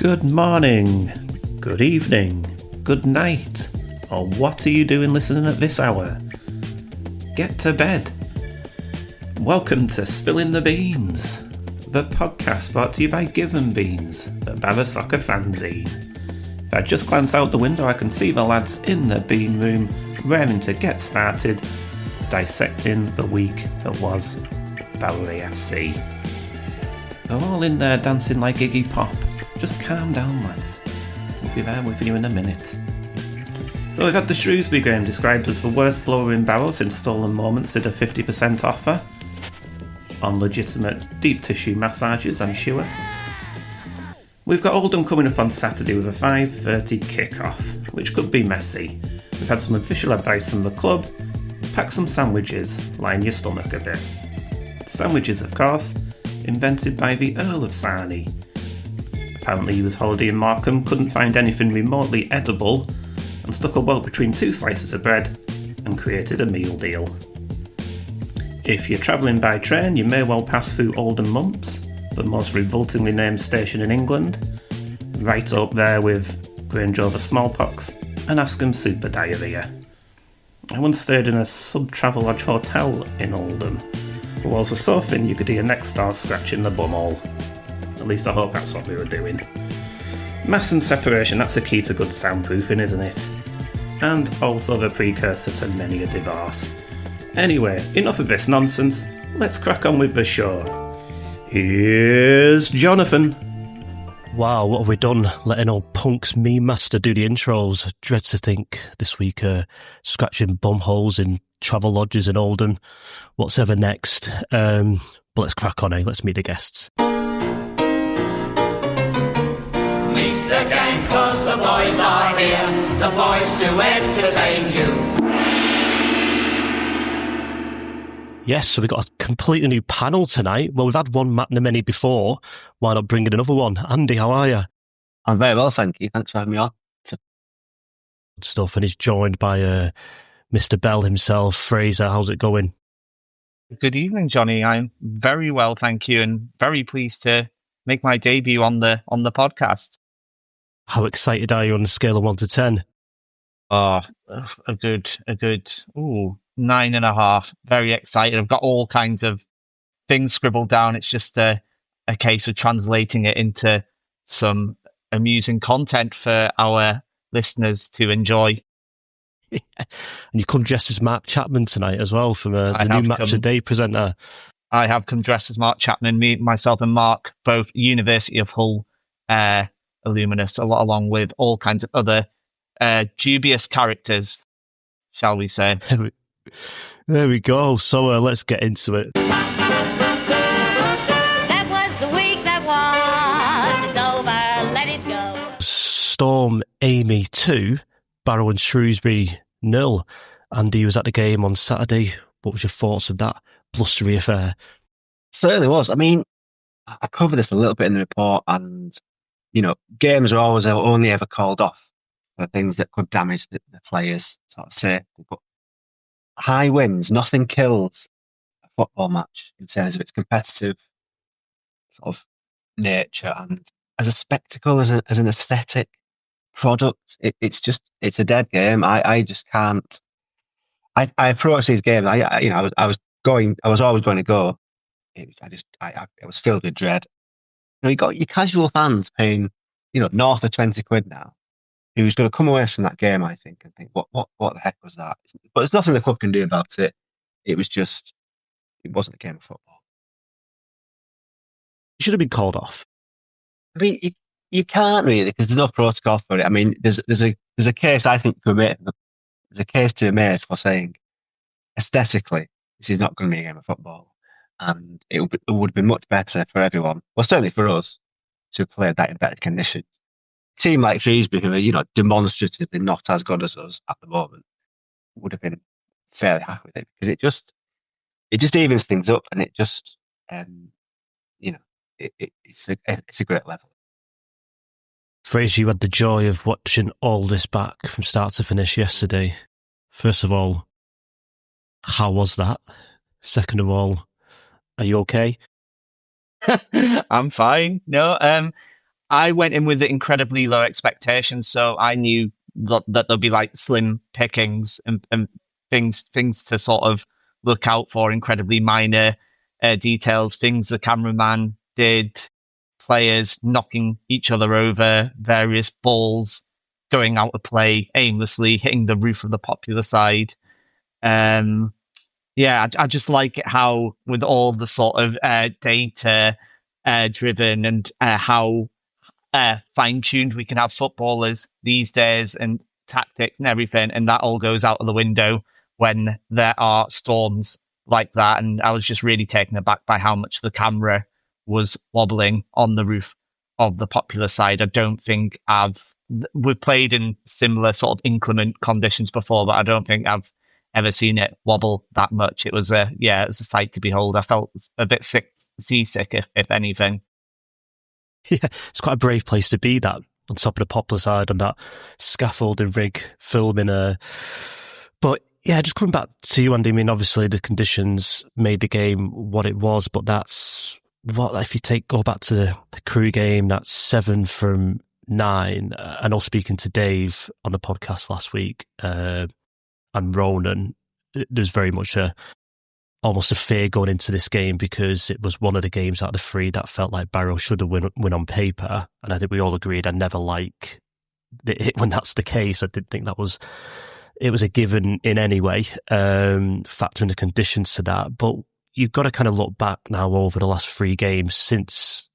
Good morning, good evening, good night, or what are you doing listening at this hour? Get to bed. Welcome to Spillin the Beans, the podcast brought to you by Given Beans, the Barra Soccer fanzine. If I just glance out the window, I can see the lads in the bean room, raring to get started, dissecting the week that was Barra AFC. They're all in there dancing like Iggy Pop. Just calm down, lads. We'll be there with you in a minute. So we've had the Shrewsbury game described as the worst blower in Barrow since Stolen Moments did a 50% offer on legitimate deep tissue massages, I'm sure. We've got Oldham coming up on Saturday with a 5:30 kick-off, which could be messy. We've had some official advice from the club. Pack some sandwiches, line your stomach a bit. Sandwiches, of course, invented by the Earl of Sarney. Apparently he was holidaying Markham, couldn't find anything remotely edible, and stuck a welt between two slices of bread and created a meal deal. If you're travelling by train, you may well pass through Oldham Mumps, the most revoltingly named station in England, right up there with Grange over smallpox and Askham super diarrhea. I once stayed in a sub-Travelodge hotel in Oldham. The walls were so thin you could hear next door scratching the bumhole. At least I hope that's what we were doing. Mass and separation, that's a key to good soundproofing, isn't it? And also the precursor to many a divorce. Anyway, enough of this nonsense. Let's crack on with the show. Here's Jonathan. Wow, what have we done? Letting old Punk's meme master do the intros. Dread to think this week, scratching bum holes in travel lodges in Oldham. What's ever next? But let's crack on, eh? Let's meet the guests. Meet the gang, 'cause the boys are here. The boys to entertain you. Yes, so we've got a completely new panel tonight. Well, we've had one Matt and many before. Why not bring in another one? Andy, how are you? I'm very well, thank you. Thanks for having me on. Good stuff. And he's joined by Mr. Bell himself. Fraser, how's it going? Good evening, Jonny. I'm very well, thank you, and very pleased to make my debut on the podcast. How excited are you on a scale of 1 to 10? Oh, a good 9.5. Very excited. I've got all kinds of things scribbled down. It's just a case of translating it into some amusing content for our listeners to enjoy. And you come dressed as Mark Chapman tonight as well, from the new Match of Day presenter. I have come dressed as Mark Chapman. Myself and Mark, both University of Hull alumnus, along with all kinds of other dubious characters, shall we say. There we go. So let's get into it. That was the week that was. It's over. Let it go. Storm Amy 2, Barrow and Shrewsbury 0. Andy was at the game on Saturday. What was your thoughts of that blustery affair? Certainly was. I mean, I covered this a little bit in the report, and, games are always only ever called off for things that could damage the players' sort of safety. But high winds, nothing kills a football match in terms of its competitive sort of nature, and as a spectacle, as an aesthetic product, it's a dead game. I just can't. I approach these games. I was always going to go. It was filled with dread. You got your casual fans paying, north of 20 quid now, who's going to come away from that game, I think, and think, what the heck was that? But there's nothing the club can do about it. It wasn't a game of football. It should have been called off. I mean, you can't really, because there's no protocol for it. I mean, there's a case I think there's a case to be made for saying aesthetically this is not going to be a game of football, and it would have been much better for everyone. Well, certainly for us to have played that in better conditions. A team like Shrewsbury, who are demonstratively not as good as us at the moment, would have been fairly happy with it, because it just evens things up, and it just it's a great level. Fraser, you had the joy of watching all this back from start to finish yesterday. First of all, how was that? Second of all, are you okay? I'm fine. No, I went in with incredibly low expectations, so I knew that there'll be like slim pickings and things to sort of look out for, incredibly minor details, things the cameraman did, players knocking each other over, various balls going out of play aimlessly, hitting the roof of the popular side. I just like it how, with all the sort of data driven and how fine-tuned we can have footballers these days, and tactics and everything, and that all goes out of the window when there are storms like that. And I was just really taken aback by how much the camera was wobbling on the roof of the popular side. I don't think we've played in similar sort of inclement conditions before, but I don't think I've ever seen it wobble that much. It was it was a sight to behold. I felt a bit seasick, if anything. Yeah, it's quite a brave place to be, that on top of the poplar side on that scaffolding rig filming. But yeah, just coming back to you, Andy. I mean, obviously the conditions made the game what it was, but that's what, if you go back to the Crewe game, that's 7 from 9. I know, speaking to Dave on the podcast last week and Ronan, there's very much almost a fear going into this game, because it was one of the games out of the 3 that felt like Barrow should have win on paper. And I think we all agreed I never like it when that's the case. I didn't think it was a given in any way, factoring the conditions to that. But you've got to kind of look back now over the last 3 games since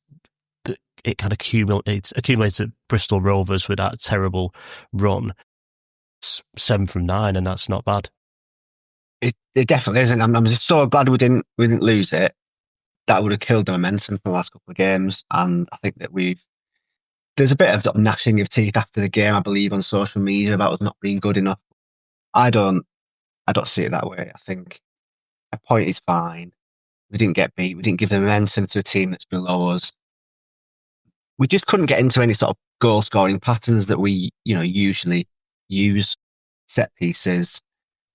it kind of accumulated at Bristol Rovers with that terrible run. It's 7 from 9, and that's not bad. It definitely isn't. I'm just so glad we didn't lose it. That would have killed the momentum from the last couple of games. And I think that there's a bit of gnashing of teeth after the game, I believe, on social media about us not being good enough. I don't see it that way. I think a point is fine. We didn't get beat. We didn't give the momentum to a team that's below us. We just couldn't get into any sort of goal scoring patterns that we, usually use. Set pieces,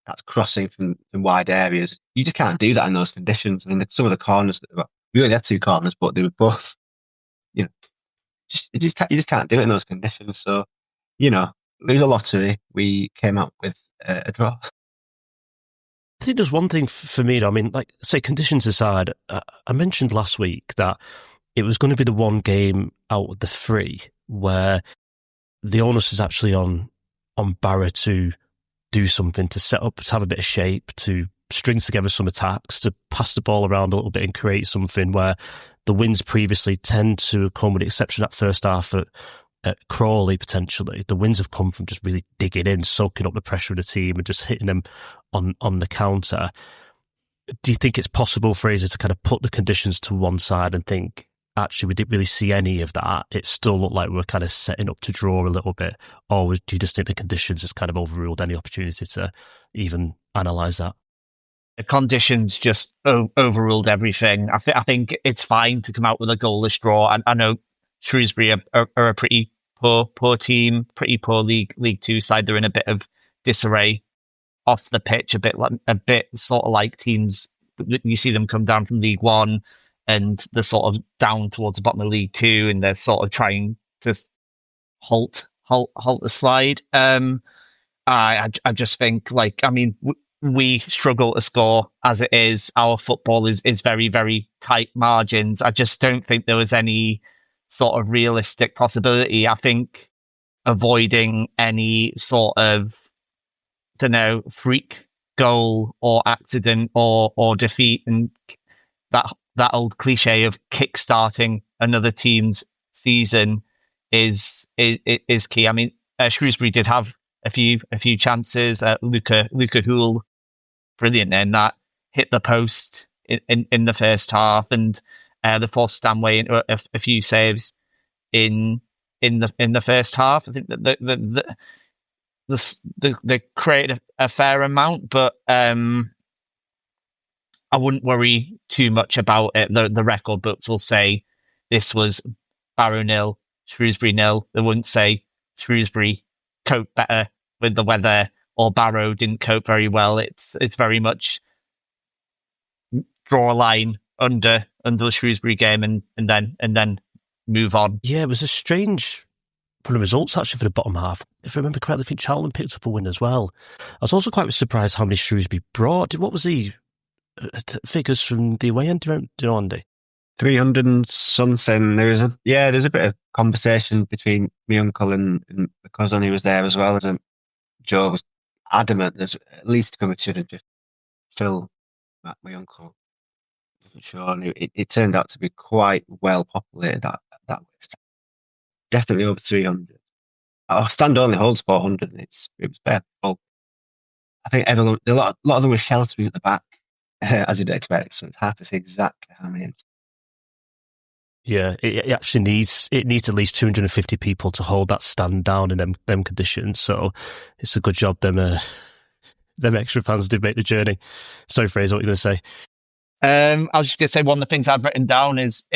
that's crossing from wide areas. You just can't do that in those conditions. I mean, some of the corners, we only had 2 corners, but they were both, you just can't do it in those conditions. So, lose a lottery. We came out with a draw. I think there's one thing for me, though. I mean, like, say, conditions aside, I mentioned last week that it was going to be the one game out of the 3 where the onus is actually on Barra to do something, to set up, to have a bit of shape, to string together some attacks, to pass the ball around a little bit and create something, where the wins previously tend to come, with the exception of that first half at Crawley, potentially. The wins have come from just really digging in, soaking up the pressure of the team and just hitting them on the counter. Do you think it's possible, Fraser, to kind of put the conditions to one side and think, actually, we didn't really see any of that? It still looked like we were kind of setting up to draw a little bit. Or do you just think the conditions just kind of overruled any opportunity to even analyse that? The conditions just overruled everything. I think it's fine to come out with a goalless draw. I know Shrewsbury are a pretty poor team, pretty poor League Two side. They're in a bit of disarray off the pitch, a bit sort of like teams you see them come down from League One, and they're sort of down towards the bottom of League Two, and they're sort of trying to halt the slide. I just think, like, I mean, we struggle to score as it is. Our football is very, very tight margins. I just don't think there was any sort of realistic possibility. I think avoiding any sort of, freak goal or accident or defeat, and that old cliche of kickstarting another team's season is key. I mean, Shrewsbury did have a few chances. Luca Houle, brilliant in that, hit the post in the first half, and they forced Stanway into a few saves in the first half. I think that they created a fair amount, but I wouldn't worry too much about it. The record books will say this was Barrow 0, Shrewsbury 0. They wouldn't say Shrewsbury coped better with the weather or Barrow didn't cope very well. It's very much draw a line under the Shrewsbury game and then move on. Yeah, it was a strange run of results actually for the bottom half. If I remember correctly, I think Charlton picked up a win as well. I was also quite surprised how many Shrewsbury brought. What was the figures from the away end? Do you know, Andy? 300 and something. There's a bit of conversation between my uncle and my cousin who was there as well. And Joe was adamant there's at least going to be 250. Phil, my uncle, wasn't sure. And it turned out to be quite well populated that list. Definitely over 300. Our stand only holds 400, and it was bare full. I think a lot of them were sheltering at the back, as you'd expect. So it's hard to say exactly how many. Yeah, it actually needs at least 250 people to hold that stand down in them conditions. So it's a good job them extra fans did make the journey. Sorry, Fraser, what were you going to say? I was just going to say one of the things I've written down is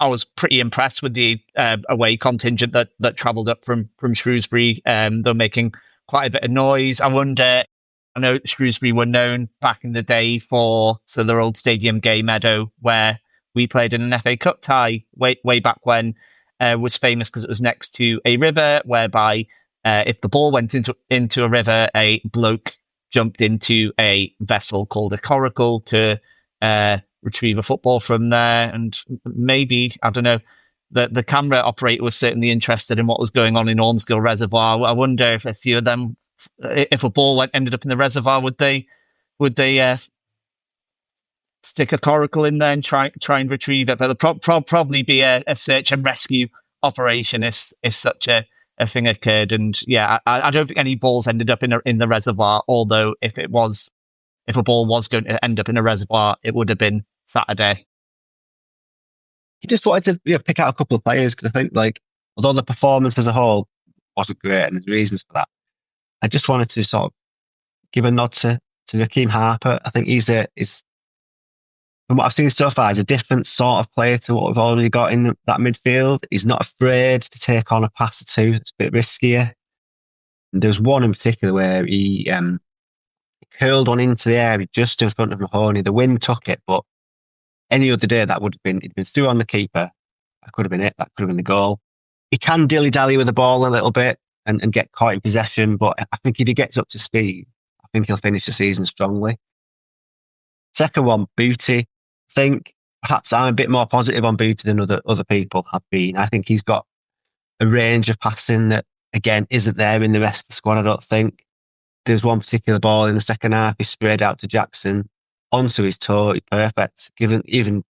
I was pretty impressed with the away contingent that travelled up from Shrewsbury. They're making quite a bit of noise. I wonder. I know Shrewsbury were known back in the day for their old stadium, Gay Meadow, where we played in an FA Cup tie way back when, was famous because it was next to a river whereby if the ball went into a river, a bloke jumped into a vessel called a coracle to retrieve a football from there. And maybe, I don't know, the camera operator was certainly interested in what was going on in Ormsgill Reservoir. I wonder if a few of them, if a ball ended up in the reservoir, would they stick a coracle in there and try and retrieve it? But there'll probably be a search and rescue operation if such a thing occurred. And yeah, I don't think any balls ended up in the reservoir. Although if a ball was going to end up in a reservoir, it would have been Saturday. He just wanted to pick out a couple of players because I think although the performance as a whole wasn't great and there's reasons for that, I just wanted to sort of give a nod to Raheem Harper. I think he's from what I've seen so far, he's a different sort of player to what we've already got in that midfield. He's not afraid to take on a pass or two. It's a bit riskier. And there's one in particular where he curled one into the air just in front of Mahoney. The wind took it, but any other day that would have been, it'd been through on the keeper. That could have been it. That could have been the goal. He can dilly-dally with the ball a little bit and get caught in possession, but I think if he gets up to speed, I think he'll finish the season strongly. Second one, Booty. I think perhaps I'm a bit more positive on Booty than other people have been. I think he's got a range of passing that, again, isn't there in the rest of the squad, I don't think. There's one particular ball in the second half, he sprayed out to Jackson onto his toe. He's perfect, given even,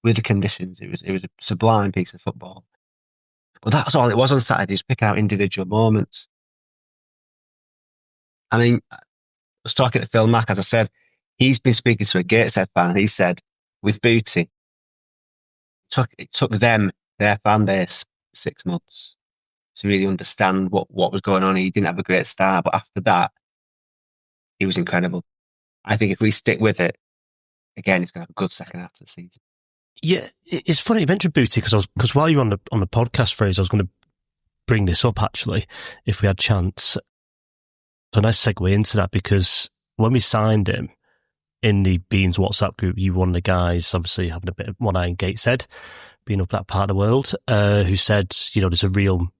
with the conditions. It was a sublime piece of football. But that's all it was on Saturday, is pick out individual moments. I mean, I was talking to Phil Mack, as I said, he's been speaking to a Gateshead fan, and he said, with Booty, it took them, their fan base, 6 months to really understand what was going on. He didn't have a great start, but after that, he was incredible. I think if we stick with it, again, he's going to have a good second half of the season. Yeah, it's funny you mentioned Booty because while you were on the podcast, Fraser, I was going to bring this up actually, if we had chance. So a nice segue into that, because when we signed him in the Beans WhatsApp group, you were one of the guys, obviously having a bit of one eye in Gateshead, being up that part of the world, who said, there's a real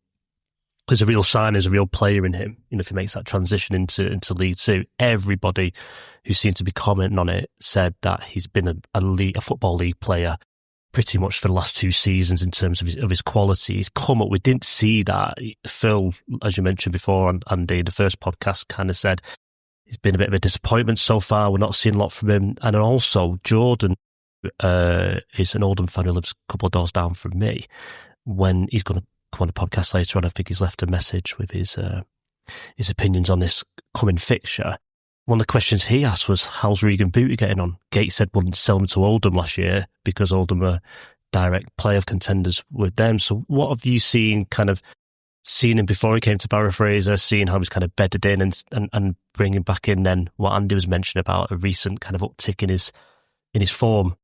sign, there's a real player in him. If he makes that transition into League Two, everybody who seemed to be commenting on it said that he's been a football league player pretty much for the last 2 seasons in terms of his quality. He's come up. We didn't see that. Phil, as you mentioned before, Andy, the first podcast kind of said he's been a bit of a disappointment so far. We're not seeing a lot from him. And also Jordan is an Oldham fan who lives a couple of doors down from me. When he's going to come on the podcast later on, I think he's left a message with his opinions on this coming fixture. One of the questions he asked was, how's Regan Booty getting on? Gateshead wouldn't sell him to Oldham last year because Oldham were direct playoff contenders with them. So what have you seen him before he came to Barrow Fraser, seeing how he's kind of bedded in and bringing back in then what Andy was mentioning about a recent kind of uptick in his form?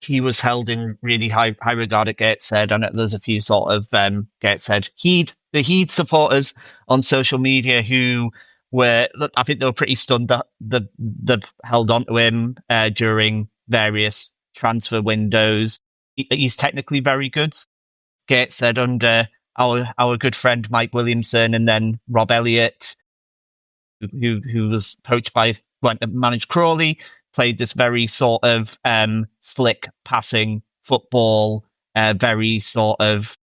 He was held in really high regard at Gateshead. I know there's a few sort of Gateshead the Heed supporters on social media who I think they were pretty stunned that they've held on to him during various transfer windows. he's technically very good. Gates said under our good friend Mike Williamson, and then Rob Elliott, who was poached went to manage Crawley, played this very sort of slick passing football, very sort of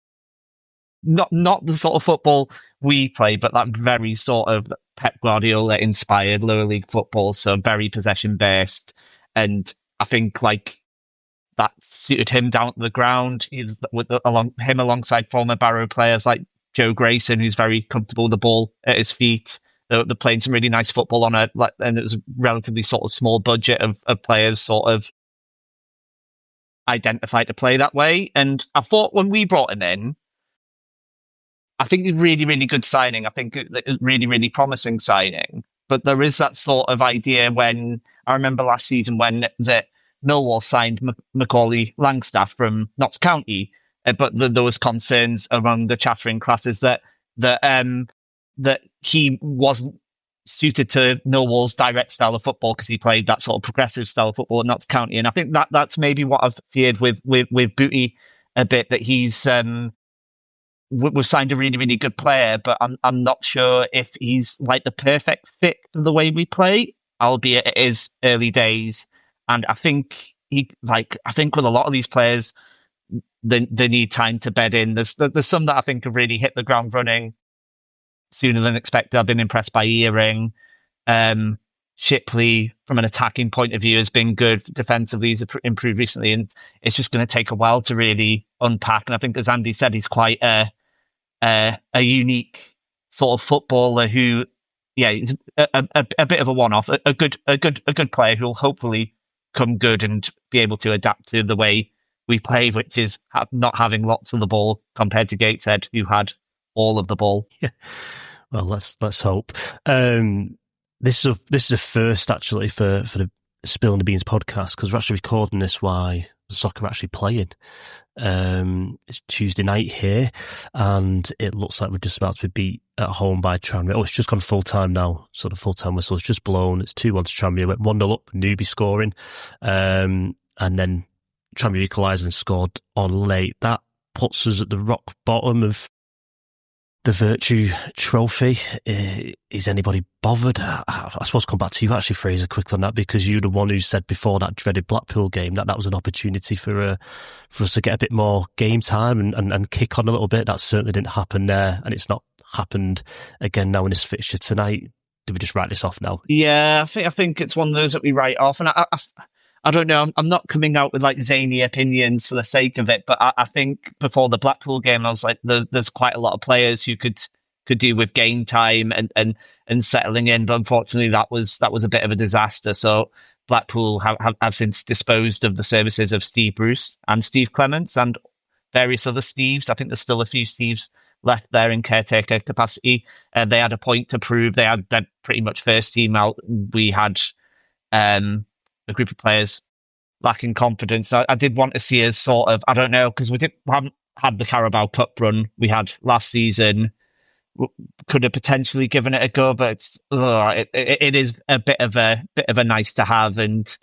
not the sort of football we play, but that very sort of Pep Guardiola inspired lower league football, so very possession based. And I think like that suited him down to the ground. He's alongside former Barrow players like Joe Grayson, who's very comfortable with the ball at his feet. They're playing some really nice football and it was a relatively sort of small budget of players sort of identified to play that way. And I thought when we brought him in, I think it's really, really good signing. I think it's really, really promising signing. But there is that sort of idea when I remember last season when Millwall signed Macaulay Langstaff from Notts County, but there was concerns among the chattering classes that he wasn't suited to Millwall's direct style of football because he played that sort of progressive style of football at Notts County. And I think that's maybe what I've feared with Booty a bit, that he's we've signed a really, really good player, but I'm not sure if he's like the perfect fit for the way we play, albeit it is early days. And I think with a lot of these players, they need time to bed in. There's some that I think have really hit the ground running sooner than expected. I've been impressed by Earring. Shipley, from an attacking point of view, has been good. Defensively, he's improved recently, and it's just going to take a while to really unpack. And I think, as Andy said, he's quite a unique sort of footballer who, he's a bit of a one-off, a good player who will hopefully come good and be able to adapt to the way we play, which is not having lots of the ball compared to Gateshead, who had all of the ball. Yeah. Well, let's hope. This is a first actually for the Spillin the Beans podcast, because we're actually recording this while the soccer are actually playing. It's Tuesday night here, and it looks like we're just about to be beat at home by Tranmere. Oh, it's just gone full time now, so the full time whistle is just blown. It's 2-1 to Tranmere. Went 1-0 up, Newby scoring, and then Tranmere equalised and scored on late. That puts us at the rock bottom of the Virtue Trophy. Is anybody bothered? I suppose come back to you actually, Fraser, quickly on that, because you're the one who said before that dreaded Blackpool game that was an opportunity for us to get a bit more game time and kick on a little bit. That certainly didn't happen there, and it's not happened again now in this fixture tonight. Do we just write this off now? Yeah, I think it's one of those that we write off, and I don't know. I'm not coming out with like zany opinions for the sake of it, but I think before the Blackpool game, I was like, there's quite a lot of players who could do with game time and settling in. But unfortunately, that was a bit of a disaster. So Blackpool have since disposed of the services of Steve Bruce and Steve Clements and various other Steves. I think there's still a few Steves left there in caretaker capacity. They had a point to prove. They had their pretty much first team out. We had a group of players lacking confidence. I did want to see us sort of, I don't know, because we haven't had the Carabao Cup run we had last season. Could have potentially given it a go, but it is a bit of a nice to have. And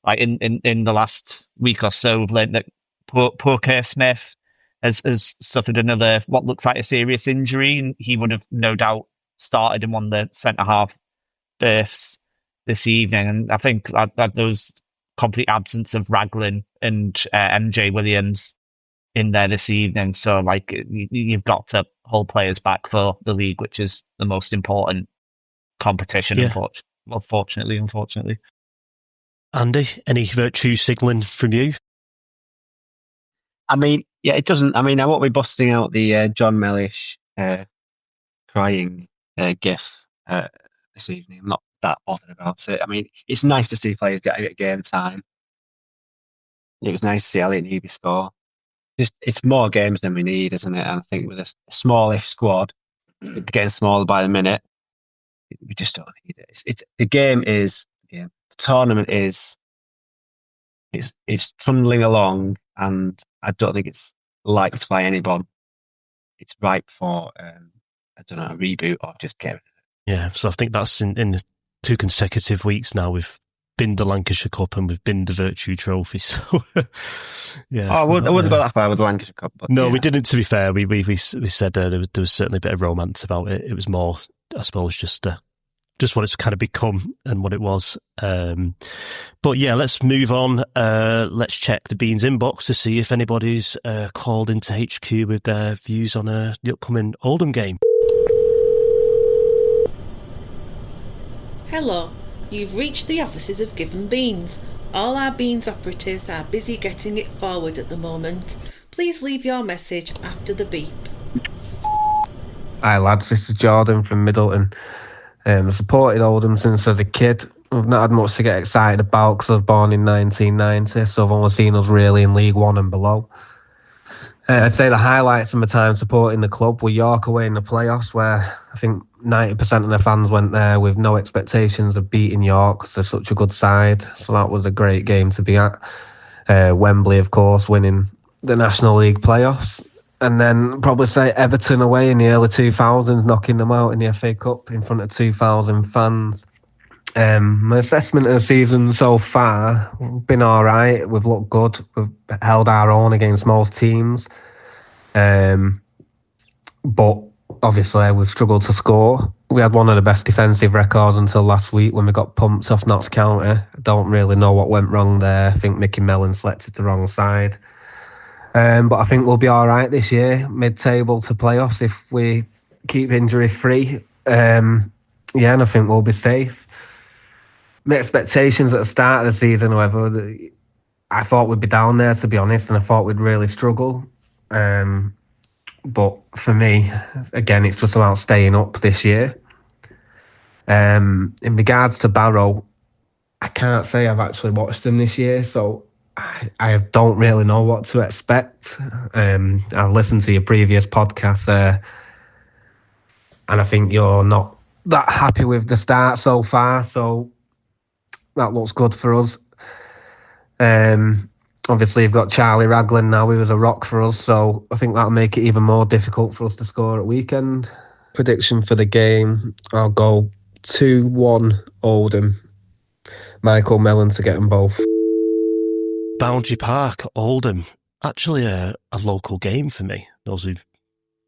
like in the last week or so, we've learned that poor Kerr Smith has suffered another what looks like a serious injury, and he would have no doubt started in one of the centre half berths this evening. And I think that there was complete absence of Raglan and MJ Williams in there this evening. So like you've got to hold players back for the league, which is the most important competition. Yeah. Unfortunately. Andy, any virtue signalling from you? I mean, yeah, it doesn't. I mean, I won't be busting out the John Mellish crying gif this evening. I'm not that bothered about it. I mean, it's nice to see players get a game time. It was nice to see Elliot Newby score. It's more games than we need, isn't it? And I think with a smallish squad, getting smaller by the minute, we just don't need it. The tournament is it's trundling along, and I don't think it's liked by anyone. It's ripe for a reboot or just get rid of it. Yeah, so I think that's in 2 consecutive weeks now. We've binned the Lancashire Cup and we've binned the Virtue Trophy. So, yeah. I wouldn't go that far with the Lancashire Cup. But no, yeah. we didn't, to be fair. We said there was certainly a bit of romance about it. It was more, I suppose, just what it's kind of become and what it was. But yeah, let's move on. Let's check the Beans inbox to see if anybody's called into HQ with their views on the upcoming Oldham game. Hello, you've reached the offices of Given Beans. All our Beans operatives are busy getting it forward at the moment. Please leave your message after the beep. Hi lads, this is Jordan from Middleton. I've supported Oldham since I was a kid. I've not had much to get excited about because I was born in 1990, so I've only seen us really in League One and below. I'd say the highlights of my time supporting the club were York away in the playoffs, where I think 90% of the fans went there with no expectations of beating York because they're such a good side. So that was a great game to be at. Wembley, of course, winning the National League playoffs. And then probably say Everton away in the early 2000s, knocking them out in the FA Cup in front of 2,000 fans. My assessment of the season so far, we've been all right. We've looked good. We've held our own against most teams. But obviously, we've struggled to score. We had one of the best defensive records until last week when we got pumped off Notts County. I don't really know what went wrong there. I think Mickey Mellon selected the wrong side. But I think we'll be all right this year, mid-table to playoffs if we keep injury-free. And I think we'll be safe. My expectations at the start of the season, however, I thought we'd be down there, to be honest, and I thought we'd really struggle. But for me, again, it's just about staying up this year. In regards to Barrow, I can't say I've actually watched them this year, so I don't really know what to expect. I've listened to your previous podcast, and I think you're not that happy with the start so far, so that looks good for us. Obviously, you've got Charlie Raglan now, who was a rock for us, so I think that'll make it even more difficult for us to score at weekend. Prediction for the game, I'll go 2-1 Oldham. Michael Mellon to get them both. Boundary Park, Oldham. Actually a local game for me. Those who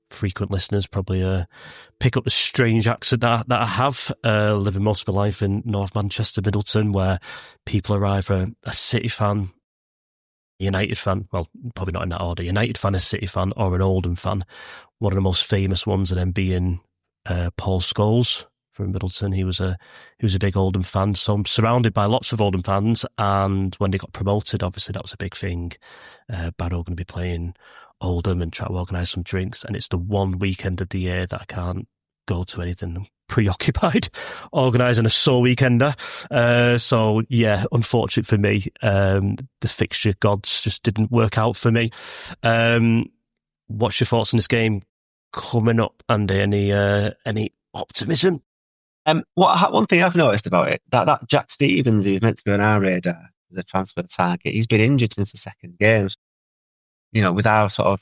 frequent listeners probably pick up the strange accent that I have, living most of my life in North Manchester, Middleton, where people are either a City fan, United fan, well, probably not in that order, United fan, a City fan, or an Oldham fan. One of the most famous ones of them being Paul Scholes from Middleton. He was a big Oldham fan, so I'm surrounded by lots of Oldham fans, and when they got promoted, obviously that was a big thing. Barrow going to be playing Oldham and try to organise some drinks, and it's the one weekend of the year that I can't go to anything. I'm preoccupied organising a sore weekender. So yeah, unfortunate for me. The fixture gods just didn't work out for me. What's your thoughts on this game coming up, Andy? Any optimism? One thing I've noticed about it, that Jack Stevens, who's meant to be on our radar, the transfer target, he's been injured since the second game. You know, with our sort of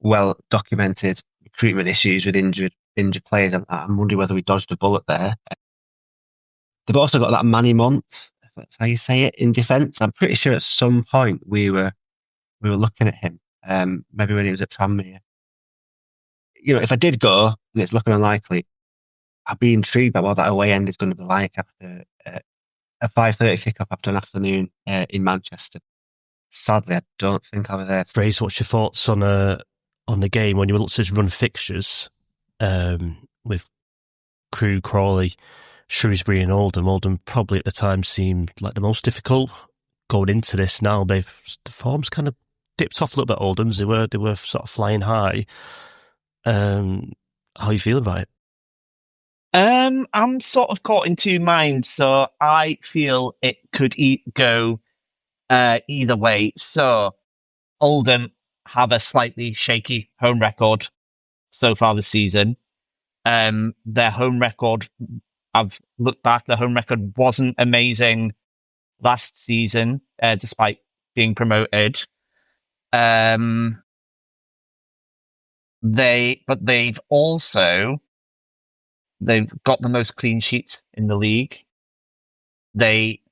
well-documented recruitment issues with injured players, I'm wondering whether we dodged a bullet there. They've also got that Manny Month, if that's how you say it, in defence. I'm pretty sure at some point we were looking at him, maybe when he was at Tranmere. You know, if I did go, and it's looking unlikely, I'd be intrigued by what that away end is going to be like after a 5:30 kickoff after an afternoon in Manchester. Sadly, I don't think I was there. Fraser, what's your thoughts on the game when you looked at run fixtures with Crewe, Crawley, Shrewsbury and Oldham? Oldham probably at the time seemed like the most difficult. Going into this now, the form's kind of dipped off a little bit. Oldham's they were sort of flying high. How are you feeling about it? I'm sort of caught in two minds, so I feel it could go either way. So Oldham have a slightly shaky home record so far this season. Their home record, I've looked back, their home record wasn't amazing last season, despite being promoted. They've got the most clean sheets in the league. They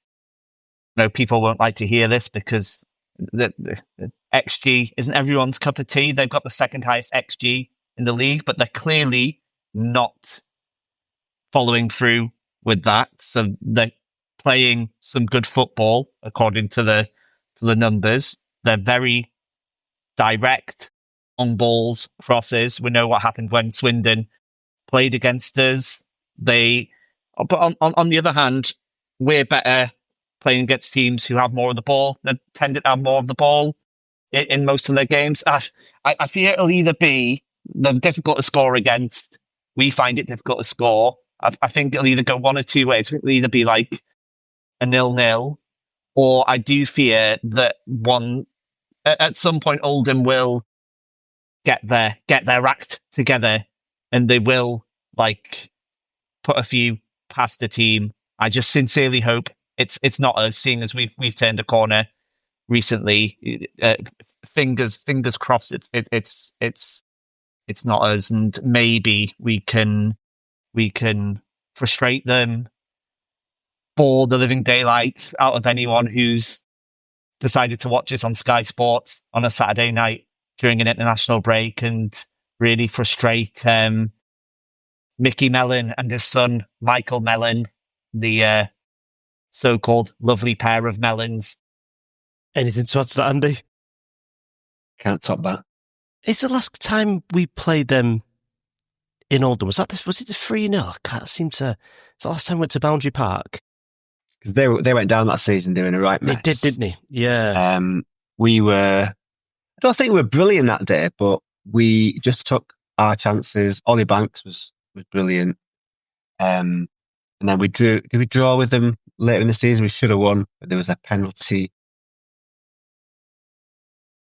people won't like to hear this because the XG isn't everyone's cup of tea. They've got the second highest XG in the league, but they're clearly not following through with that. So they're playing some good football according to the numbers. They're very direct on balls, crosses. We know what happened when Swindon played against us. But on the other hand, we're better playing against teams who have more of the ball. They tend to have more of the ball in most of their games. I fear it'll either be they're difficult to score against. We find it difficult to score. I think it'll either go one or two ways. It'll either be like a 0-0, or I do fear that at some point Oldham will get their act together and they will like put a few past the team. I just sincerely hope it's not us, seeing as we've turned a corner recently. Fingers crossed. It's not us, and maybe we can frustrate them, bore the living daylight out of anyone who's decided to watch this on Sky Sports on a Saturday night during an international break, and really frustrate Mickey Mellon and his son Michael Mellon, the so-called lovely pair of melons. Anything to add to that, Andy? Can't top that. It's the last time we played them in Oldham. Was it the 3-0? I can't seem to. It's the last time we went to Boundary Park. Because they went down that season doing a right mess. They did, didn't they? Yeah. I don't think we were brilliant that day, but we just took our chances. Ollie Banks was brilliant. And then we drew. Did we draw with them later in the season? We should have won, but there was a penalty. It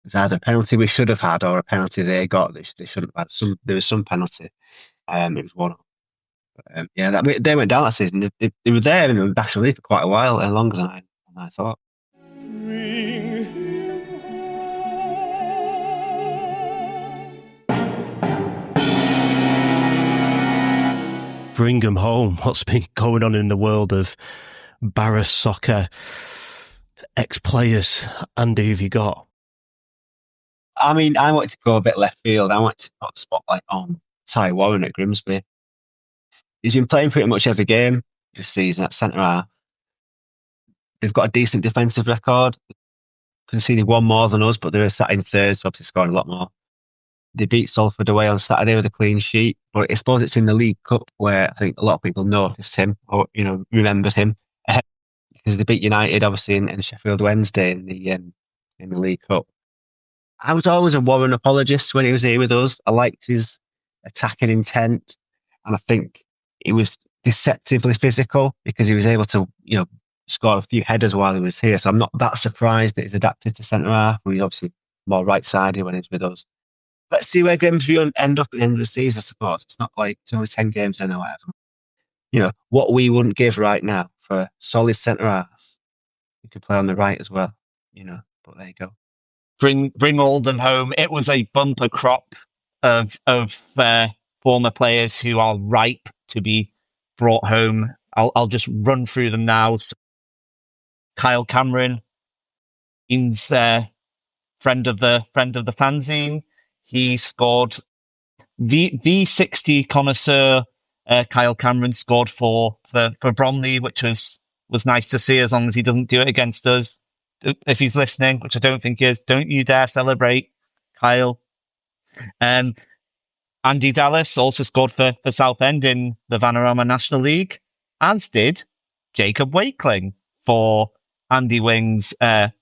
was either a penalty we should have had or a penalty they got that they shouldn't have had. There was some penalty. It was one. They went down that season. They were there in the National League for quite a while, longer than I thought. Bring them home. What's been going on in the world of Barra soccer ex-players? Andy, have you got? I mean, I wanted to go a bit left field. I wanted to put the spotlight on Ty Warren at Grimsby. He's been playing pretty much every game this season at centre half. They've got a decent defensive record. Conceded one more than us, but they're sat in third, so obviously scoring a lot more. They beat Salford away on Saturday with a clean sheet, but I suppose it's in the League Cup where I think a lot of people noticed him or remembered him because they beat United obviously in Sheffield Wednesday in the League Cup. I was always a Warren apologist when he was here with us. I liked his attacking intent, and I think he was deceptively physical because he was able to score a few headers while he was here. So I'm not that surprised that he's adapted to centre half. He's obviously more right-sided when he's with us. Let's see where Grimsby end up at the end of the season, I suppose. It's not like it's only 10 games in or whatever. What we wouldn't give right now for a solid centre half. We could play on the right as well, but there you go. Bring Oldham home. It was a bumper crop of former players who are ripe to be brought home. I'll just run through them now. So, Kyle Cameron, he's friend of the fanzine. He scored V60 connoisseur. Kyle Cameron scored for Bromley, which was nice to see, as long as he doesn't do it against us. If he's listening, which I don't think he is, don't you dare celebrate, Kyle. Andy Dallas also scored for Southend in the Vanarama National League, as did Jacob Wakeling for Andy Wing's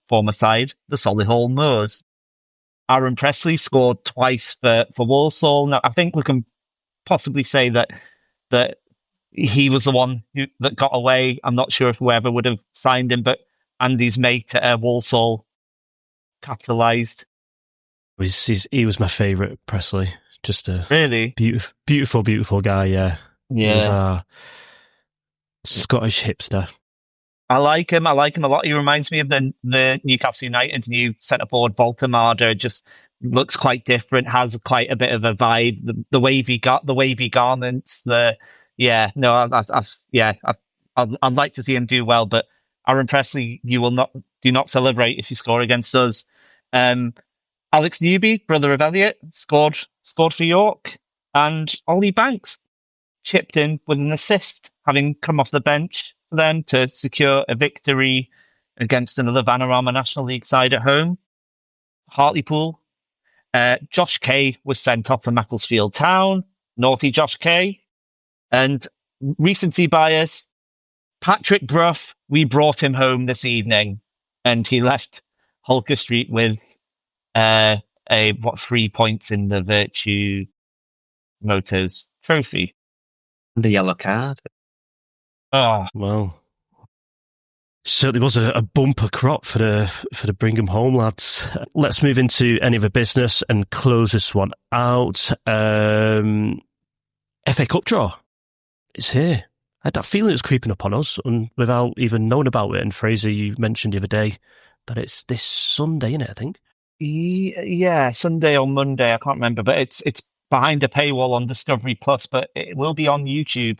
former side, the Solihull Moors. Aaron Presley scored twice for Walsall. Now, I think we can possibly say that he was the one that got away. I'm not sure if whoever would have signed him, but Andy's mate at Walsall capitalised. He was my favourite, Presley. Just a really beautiful guy. Yeah. Yeah. He was a Scottish hipster. I like him a lot. He reminds me of the Newcastle United's new centre forward, Voltemada. Just looks quite different, has quite a bit of a vibe. The wavy garments. I'd like to see him do well, but Aaron Pressley, do not celebrate if you score against us. Alex Newby, brother of Elliot, scored for York, and Ollie Banks chipped in with an assist, having come off the bench for them to secure a victory against another Vanarama National League side at home, Hartlepool. Josh Kay was sent off for Macclesfield Town, naughty Josh Kay. And recency bias, Patrick Brough, we brought him home this evening, and he left Holker Street with 3 points in the Virtue Motors trophy. The yellow card. Oh, well, certainly was a bumper crop for the Bring 'em home lads. Let's move into any other business and close this one out. FA Cup draw. It's here. I had that feeling it was creeping up on us and without even knowing about it. And Fraser, you mentioned the other day that it's this Sunday, isn't it, I think? Yeah, Sunday or Monday, I can't remember, but it's behind a paywall on Discovery Plus, but it will be on YouTube,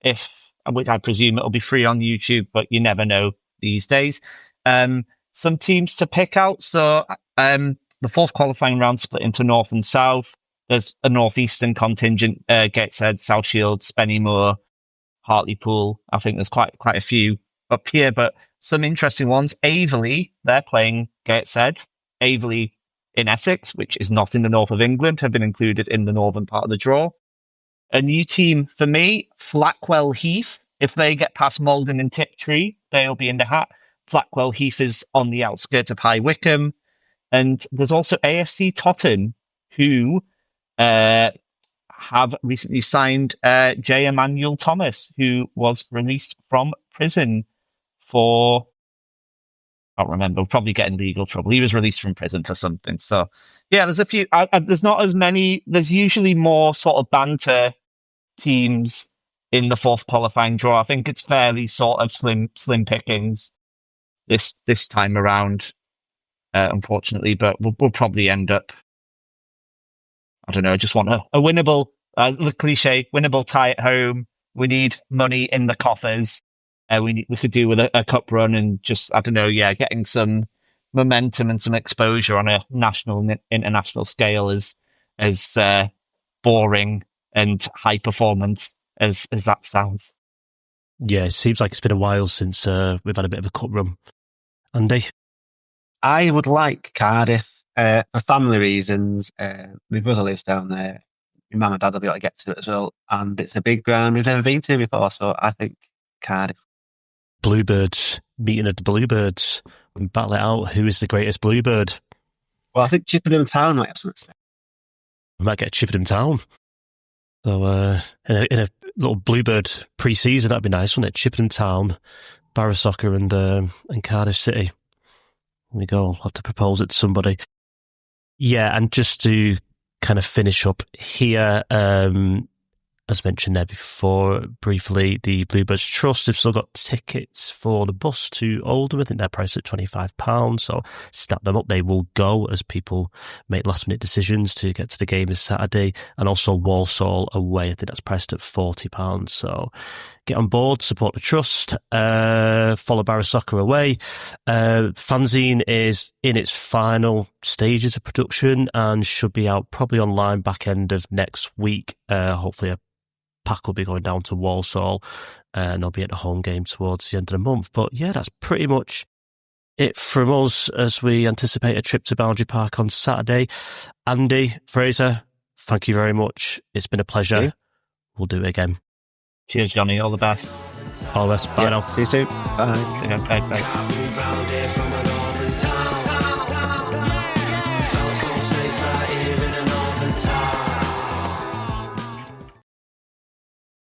which I presume it'll be free on YouTube, but you never know these days. Some teams to pick out. So the fourth qualifying round split into North and South. There's a Northeastern contingent, Gateshead, South Shield, Spennymoor, Hartlepool. I think there's quite a few up here, but some interesting ones. Averley, they're playing Gateshead. Averley in Essex, which is not in the north of England, have been included in the northern part of the draw. A new team for me, Flackwell Heath. If they get past Malden and Tiptree, they'll be in the hat. Flackwell Heath is on the outskirts of High Wycombe. And there's also AFC Totton, who have recently signed J. Emmanuel Thomas, who was released from prison for... I don't remember, probably getting legal trouble. He was released from prison for something. So, yeah, there's a few. There's not as many. There's usually more sort of banter teams in the fourth qualifying draw. I think it's fairly sort of slim pickings this time around, unfortunately. But we'll probably end up, I don't know, just want a winnable, the cliche, winnable tie at home. We need money in the coffers. We could do with a cup run and just, I don't know, getting some momentum and some exposure on a national and international scale is as boring and high performance as that sounds. Yeah, it seems like it's been a while since we've had a bit of a cup run. Andy? I would like Cardiff for family reasons. My brother lives down there. My mum and dad will be able to get to it as well. And it's a big ground we've never been to before, so I think Cardiff. Bluebirds, meeting of the Bluebirds, and battle it out. Who is the greatest Bluebird? Well, I think Chippenham Town might have something to say. We might get Chippenham Town. So, in a little Bluebird pre-season, that'd be nice, wouldn't it? Chippenham Town, Barra Soccer, and Cardiff City. There we go. I'll have to propose it to somebody. Yeah, and just to kind of finish up here, as mentioned there before, briefly, the Bluebirds Trust have still got tickets for the bus to Oldham. I think they're priced at £25, so snap them up. They will go as people make last-minute decisions to get to the game this Saturday. And also Walsall away, I think that's priced at £40. So get on board, support the Trust, follow Barra Soccer away. Fanzine is in its final stages of production and should be out probably online back end of next week. Hopefully a pack will be going down to Walsall and I'll be at the home game towards the end of the month. But yeah, that's pretty much it from us as we anticipate a trip to Boundary Park on Saturday. Andy, Fraser, thank you very much. It's been a pleasure. We'll do it again. Cheers, Jonny. All the best. All the best. Bye now. See you soon. Bye. Bye.